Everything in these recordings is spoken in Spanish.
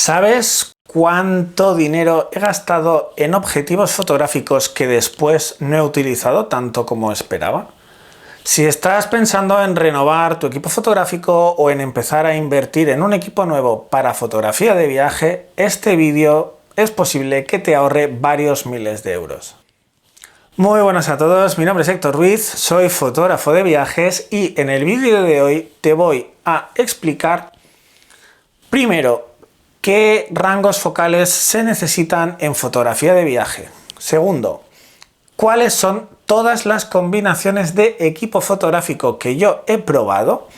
¿Sabes cuánto dinero he gastado en objetivos fotográficos que después no he utilizado tanto como esperaba? Si estás pensando en renovar tu equipo fotográfico o en empezar a invertir en un equipo nuevo para fotografía de viaje, este vídeo es posible que te ahorre varios miles de euros. Muy buenas a todos, mi nombre es Héctor Ruiz, soy fotógrafo de viajes y en el vídeo de hoy te voy a explicar primero qué rangos focales se necesitan en fotografía de viaje. Segundo, cuáles son todas las combinaciones de equipo fotográfico que yo he probado.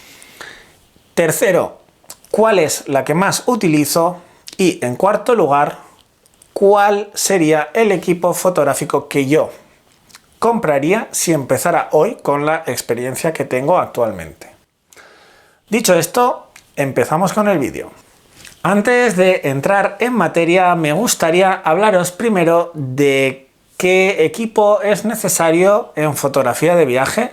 Tercero, cuál es la que más utilizo. Y en cuarto lugar, cuál sería el equipo fotográfico que yo compraría si empezara hoy con la experiencia que tengo actualmente. Dicho esto, empezamos con el vídeo. Antes de entrar en materia, me gustaría hablaros primero de qué equipo es necesario en fotografía de viaje.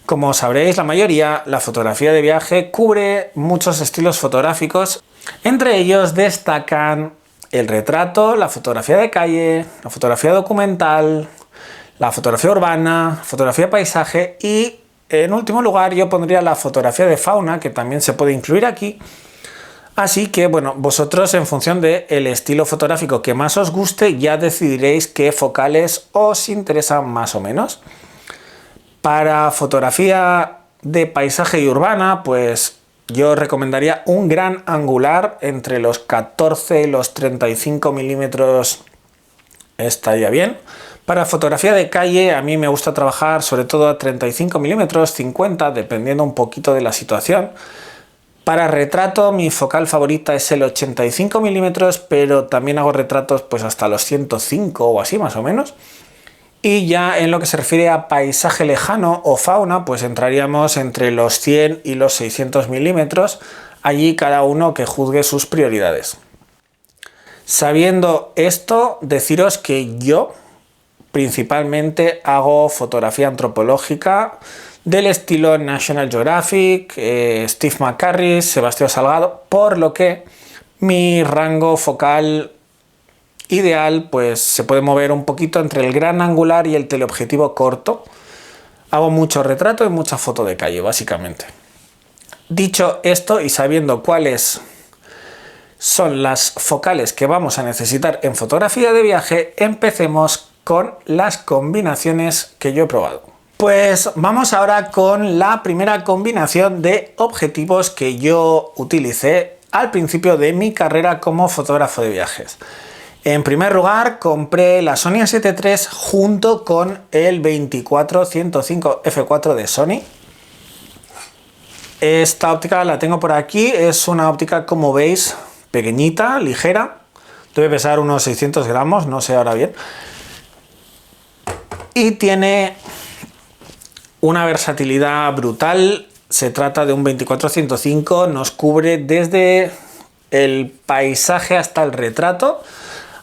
Como sabréis, la mayoría, la fotografía de viaje cubre muchos estilos fotográficos. Entre ellos destacan el retrato, la fotografía de calle, la fotografía documental, la fotografía urbana, fotografía paisaje y, en último lugar, yo pondría la fotografía de fauna, que también se puede incluir aquí. Así que, bueno, vosotros en función del estilo fotográfico que más os guste ya decidiréis qué focales os interesan más o menos. Para fotografía de paisaje y urbana, pues yo recomendaría un gran angular entre los 14 y los 35 milímetros, estaría bien. Para fotografía de calle a mí me gusta trabajar sobre todo a 35 milímetros, 50, dependiendo un poquito de la situación. Para retrato mi focal favorita es el 85 milímetros, pero también hago retratos pues hasta los 105 o así más o menos. Y ya en lo que se refiere a paisaje lejano o fauna, pues entraríamos entre los 100 y los 600 milímetros, allí cada uno que juzgue sus prioridades. Sabiendo esto, deciros que yo principalmente hago fotografía antropológica del estilo National Geographic, Steve McCurry, Sebastián Salgado, por lo que mi rango focal ideal pues se puede mover un poquito entre el gran angular y el teleobjetivo corto. Hago mucho retrato y mucha foto de calle, básicamente. Dicho esto y sabiendo cuáles son las focales que vamos a necesitar en fotografía de viaje, empecemos con las combinaciones que yo he probado. Pues vamos ahora con la primera combinación de objetivos que yo utilicé al principio de mi carrera como fotógrafo de viajes. En primer lugar, compré la Sony A7 III junto con el 24-105 f4 de Sony. Esta óptica la tengo por aquí, es una óptica, como veis, pequeñita, ligera. Debe pesar unos 600 gramos, no sé ahora bien. Y tiene una versatilidad brutal. Se trata de un 24-105, nos cubre desde el paisaje hasta el retrato,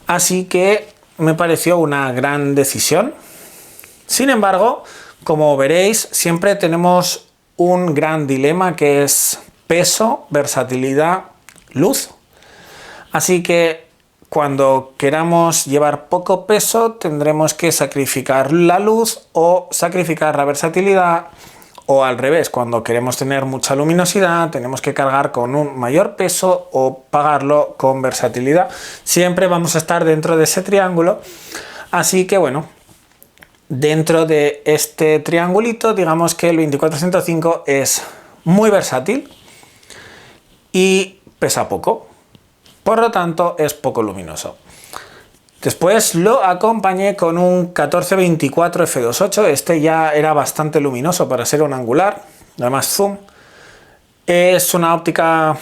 así que me pareció una gran decisión. Sin embargo, como veréis, siempre tenemos un gran dilema que es peso, versatilidad, luz. Así que cuando queramos llevar poco peso tendremos que sacrificar la luz o sacrificar la versatilidad, o al revés, cuando queremos tener mucha luminosidad tenemos que cargar con un mayor peso o pagarlo con versatilidad. Siempre vamos a estar dentro de ese triángulo, así que bueno, dentro de este triangulito digamos que el 24-105 es muy versátil y pesa poco. Por lo tanto, es poco luminoso. Después lo acompañé con un 14-24 f2.8. Este ya era bastante luminoso para ser un angular, además zoom. Es una óptica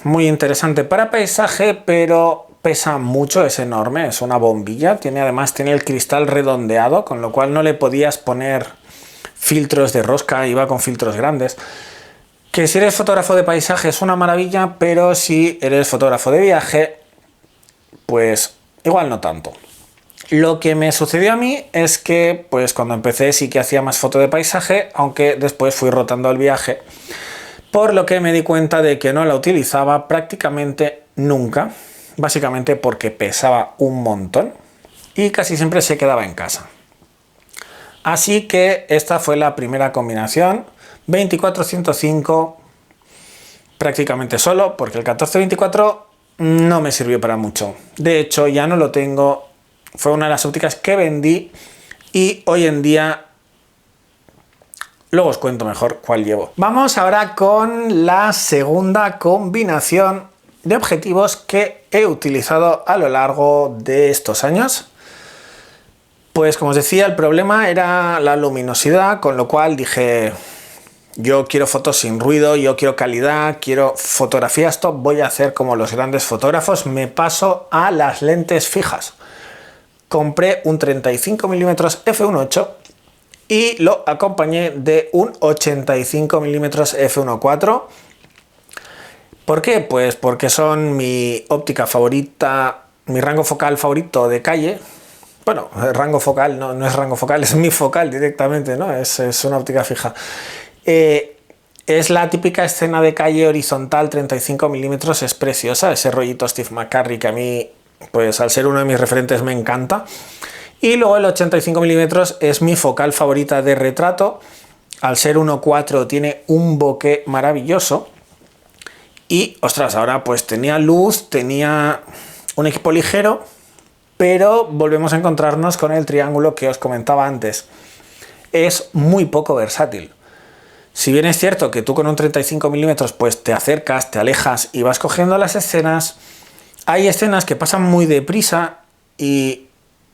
muy interesante para paisaje, pero pesa mucho, es enorme, es una bombilla. Además tiene el cristal redondeado, con lo cual no le podías poner filtros de rosca, iba con filtros grandes. Que si eres fotógrafo de paisaje es una maravilla, pero si eres fotógrafo de viaje, pues igual no tanto. Lo que me sucedió a mí es que pues cuando empecé sí que hacía más foto de paisaje, aunque después fui rotando el viaje, por lo que me di cuenta de que no la utilizaba prácticamente nunca. básicamente porque pesaba un montón y casi siempre se quedaba en casa. Así que esta fue la primera combinación, 24-105, prácticamente solo, porque el 14-24 no me sirvió para mucho. De hecho, ya no lo tengo, fue una de las ópticas que vendí y hoy en día, luego os cuento mejor cuál llevo. Vamos ahora con la segunda combinación de objetivos que he utilizado a lo largo de estos años. Pues como os decía, el problema era la luminosidad, con lo cual dije, yo quiero fotos sin ruido, yo quiero calidad, quiero fotografía stop, voy a hacer como los grandes fotógrafos, me paso a las lentes fijas. Compré un 35 mm f1.8 y lo acompañé de un 85 mm f1.4. ¿Por qué? Pues porque son mi óptica favorita, mi rango focal favorito de calle. Bueno, el rango focal no es rango focal, es mi focal directamente, ¿no? Es una óptica fija. Es la típica escena de calle horizontal 35 mm, es preciosa, ese rollito Steve McCurry que a mí, pues al ser uno de mis referentes, me encanta. Y luego el 85 mm es mi focal favorita de retrato, al ser 1.4 tiene un bokeh maravilloso. Y, ostras, ahora pues tenía luz, tenía un equipo ligero, pero volvemos a encontrarnos con el triángulo que os comentaba antes. Es muy poco versátil. Si bien es cierto que tú con un 35 mm pues te acercas, te alejas y vas cogiendo las escenas, hay escenas que pasan muy deprisa y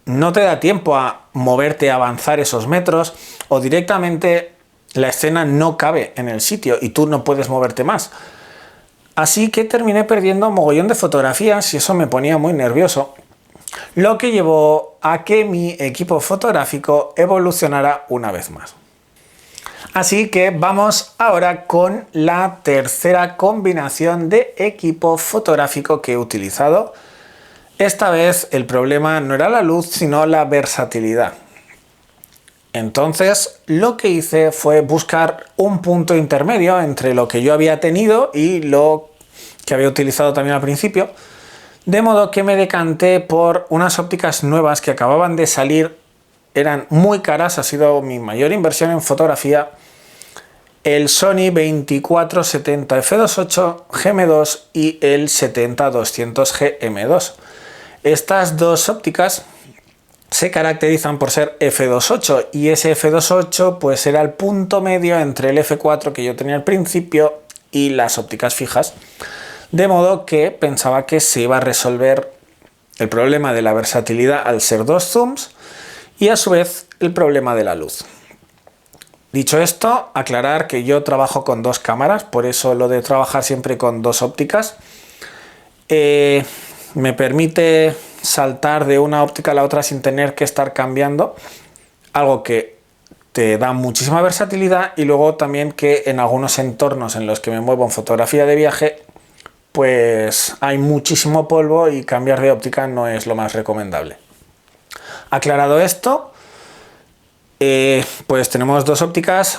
no te da tiempo a moverte, a avanzar esos metros, o directamente la escena no cabe en el sitio y tú no puedes moverte más. Así que terminé perdiendo un mogollón de fotografías y eso me ponía muy nervioso, lo que llevó a que mi equipo fotográfico evolucionara una vez más. Así que vamos ahora con la tercera combinación de equipo fotográfico que he utilizado. Esta vez el problema no era la luz, sino la versatilidad. Entonces lo que hice fue buscar un punto intermedio entre lo que yo había tenido y lo que había utilizado también al principio, de modo que me decanté por unas ópticas nuevas que acababan de salir, eran muy caras, ha sido mi mayor inversión en fotografía, el Sony 24-70 f2.8 GM2 y el 70-200 GM2. Estas dos ópticas se caracterizan por ser f2.8 y ese f2.8 pues era el punto medio entre el f4 que yo tenía al principio y las ópticas fijas, de modo que pensaba que se iba a resolver el problema de la versatilidad al ser dos zooms y a su vez el problema de la luz. Dicho esto, aclarar que yo trabajo con dos cámaras, por eso lo de trabajar siempre con dos ópticas me permite saltar de una óptica a la otra sin tener que estar cambiando, algo que te da muchísima versatilidad, y luego también que en algunos entornos en los que me muevo en fotografía de viaje pues hay muchísimo polvo y cambiar de óptica no es lo más recomendable. Aclarado esto, pues tenemos dos ópticas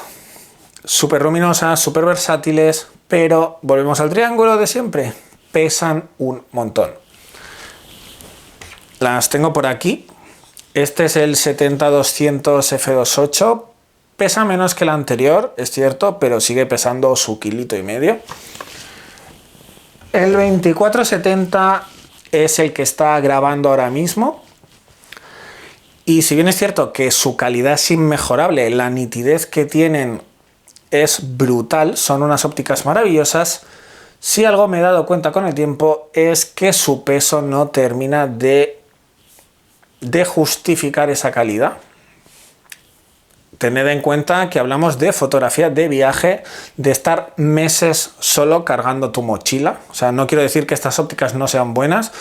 súper luminosas, súper versátiles, pero volvemos al triángulo de siempre, pesan un montón. Las tengo por aquí. Este es el 70-200 f2.8, pesa menos que el anterior, es cierto, pero sigue pesando su kilito y medio. El 24-70 es el que está grabando ahora mismo. Y si bien es cierto que su calidad es inmejorable, la nitidez que tienen es brutal, son unas ópticas maravillosas, si algo me he dado cuenta con el tiempo es que su peso no termina de justificar esa calidad. Tened en cuenta que hablamos de fotografía de viaje, de estar meses solo cargando tu mochila. O sea, no quiero decir que estas ópticas no sean buenas.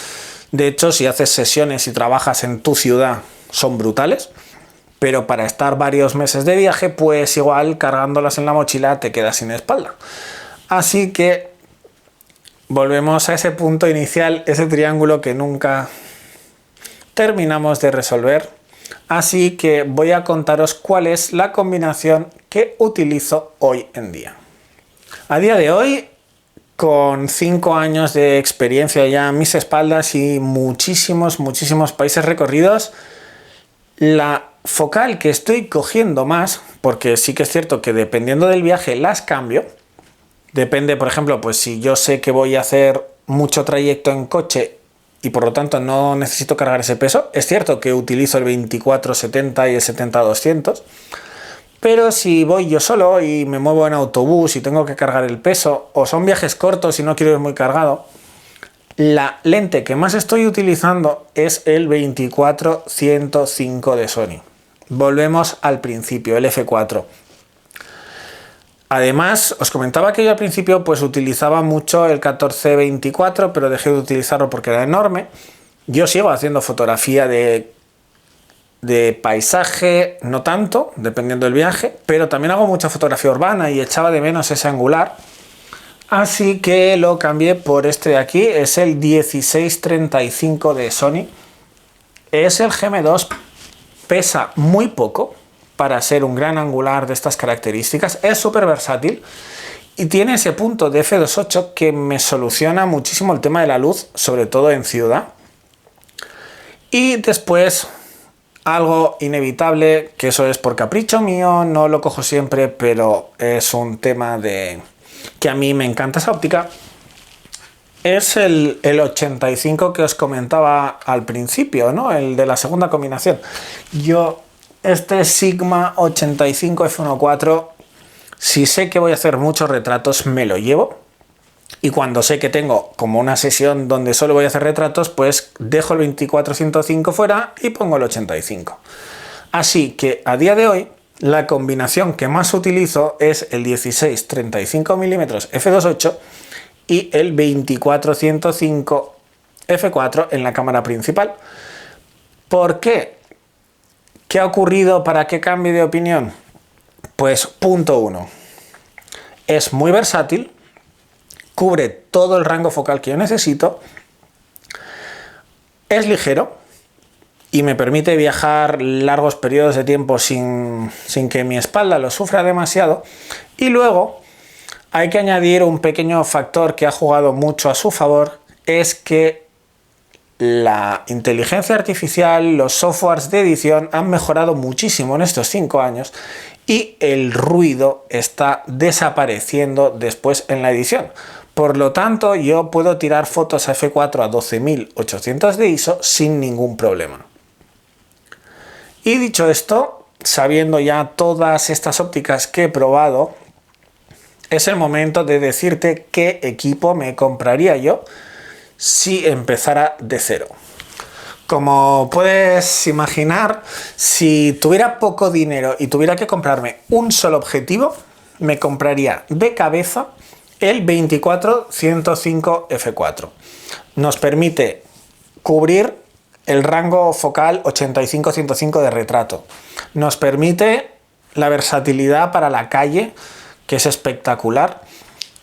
De hecho, si haces sesiones y trabajas en tu ciudad, son brutales. Pero para estar varios meses de viaje, pues igual cargándolas en la mochila te quedas sin espalda. Así que volvemos a ese punto inicial, ese triángulo que nunca terminamos de resolver. Así que voy a contaros cuál es la combinación que utilizo hoy en día. A día de hoy con 5 años de experiencia ya a mis espaldas y muchísimos países recorridos, la focal que estoy cogiendo más, porque sí que es cierto que dependiendo del viaje las cambio, depende, por ejemplo, pues si yo sé que voy a hacer mucho trayecto en coche y por lo tanto no necesito cargar ese peso, es cierto que utilizo el 24-70 y el 70-200, pero si voy yo solo y me muevo en autobús y tengo que cargar el peso, o son viajes cortos y no quiero ir muy cargado, la lente que más estoy utilizando es el 24-105 de Sony. Volvemos al principio, el f4. Además, os comentaba que yo al principio pues utilizaba mucho el 14-24, pero dejé de utilizarlo porque era enorme. Yo sigo haciendo fotografía de paisaje, no tanto, dependiendo del viaje, pero también hago mucha fotografía urbana y echaba de menos ese angular. Así que lo cambié por este de aquí, es el 16-35 de Sony. Es el GM2, pesa muy poco para ser un gran angular de estas características, es súper versátil y tiene ese punto de f2.8 que me soluciona muchísimo el tema de la luz, sobre todo en ciudad. Y después, algo inevitable, que eso es por capricho mío, no lo cojo siempre, pero es un tema de que a mí me encanta esa óptica, es el 85 que os comentaba al principio, ¿no? El de la segunda combinación. Yo, este Sigma 85 f1.4, si sé que voy a hacer muchos retratos, me lo llevo. Y cuando sé que tengo como una sesión donde solo voy a hacer retratos, pues dejo el 24-105 fuera y pongo el 85. Así que a día de hoy, la combinación que más utilizo es el 16-35 mm f2.8 y el 24-105 f4 en la cámara principal. ¿Por qué? ¿Qué ha ocurrido para que cambie de opinión? Pues punto 1. Es muy versátil, cubre todo el rango focal que yo necesito, es ligero y me permite viajar largos periodos de tiempo sin que mi espalda lo sufra demasiado. Y luego hay que añadir un pequeño factor que ha jugado mucho a su favor, es que la inteligencia artificial, los softwares de edición han mejorado muchísimo en estos 5 años y el ruido está desapareciendo después en la edición. Por lo tanto, yo puedo tirar fotos a f4 a 12.800 de ISO sin ningún problema. Y dicho esto, sabiendo ya todas estas ópticas que he probado, es el momento de decirte qué equipo me compraría yo si empezara de cero. Como puedes imaginar, si tuviera poco dinero y tuviera que comprarme un solo objetivo, me compraría de cabeza el 24-105 f4. Nos permite cubrir el rango focal 85-105 de retrato. Nos permite la versatilidad para la calle, que es espectacular,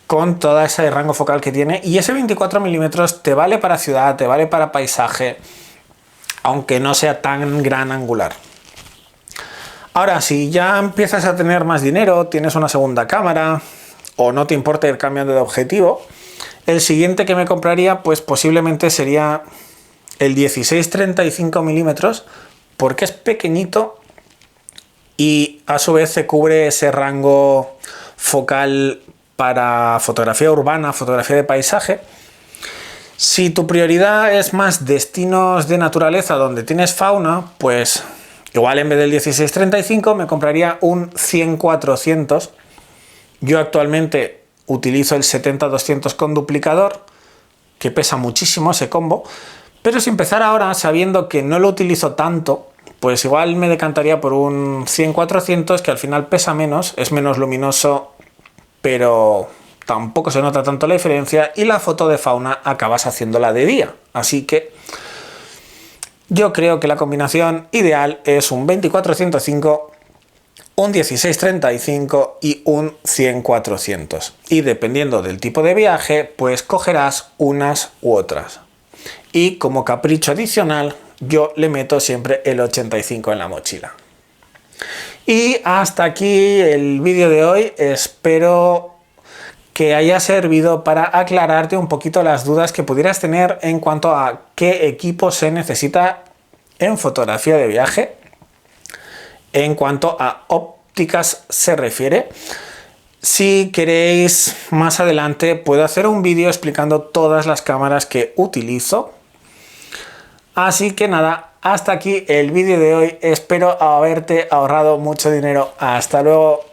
con todo ese rango focal que tiene. Y ese 24 milímetros te vale para ciudad, te vale para paisaje, aunque no sea tan gran angular. Ahora, si ya empiezas a tener más dinero, tienes una segunda cámara o no te importa ir cambiando de objetivo, el siguiente que me compraría pues posiblemente sería el 16-35 milímetros, porque es pequeñito y a su vez se cubre ese rango focal para fotografía urbana, fotografía de paisaje. Si tu prioridad es más destinos de naturaleza donde tienes fauna, pues igual en vez del 16-35 me compraría un 100-400. Yo actualmente utilizo el 70-200 con duplicador, que pesa muchísimo ese combo, pero si empezar ahora sabiendo que no lo utilizo tanto, pues igual me decantaría por un 100-400 que al final pesa menos, es menos luminoso, pero tampoco se nota tanto la diferencia y la foto de fauna acabas haciéndola de día. Así que yo creo que la combinación ideal es un 24-105, un 16-35 y un 100-400. Y dependiendo del tipo de viaje, pues cogerás unas u otras. Y como capricho adicional, yo le meto siempre el 85 en la mochila. Y hasta aquí el vídeo de hoy. Espero que haya servido para aclararte un poquito las dudas que pudieras tener en cuanto a qué equipo se necesita en fotografía de viaje, en cuanto a ópticas se refiere. Si queréis, más adelante puedo hacer un vídeo explicando todas las cámaras que utilizo. Así que nada, hasta aquí el vídeo de hoy. Espero haberte ahorrado mucho dinero. Hasta luego.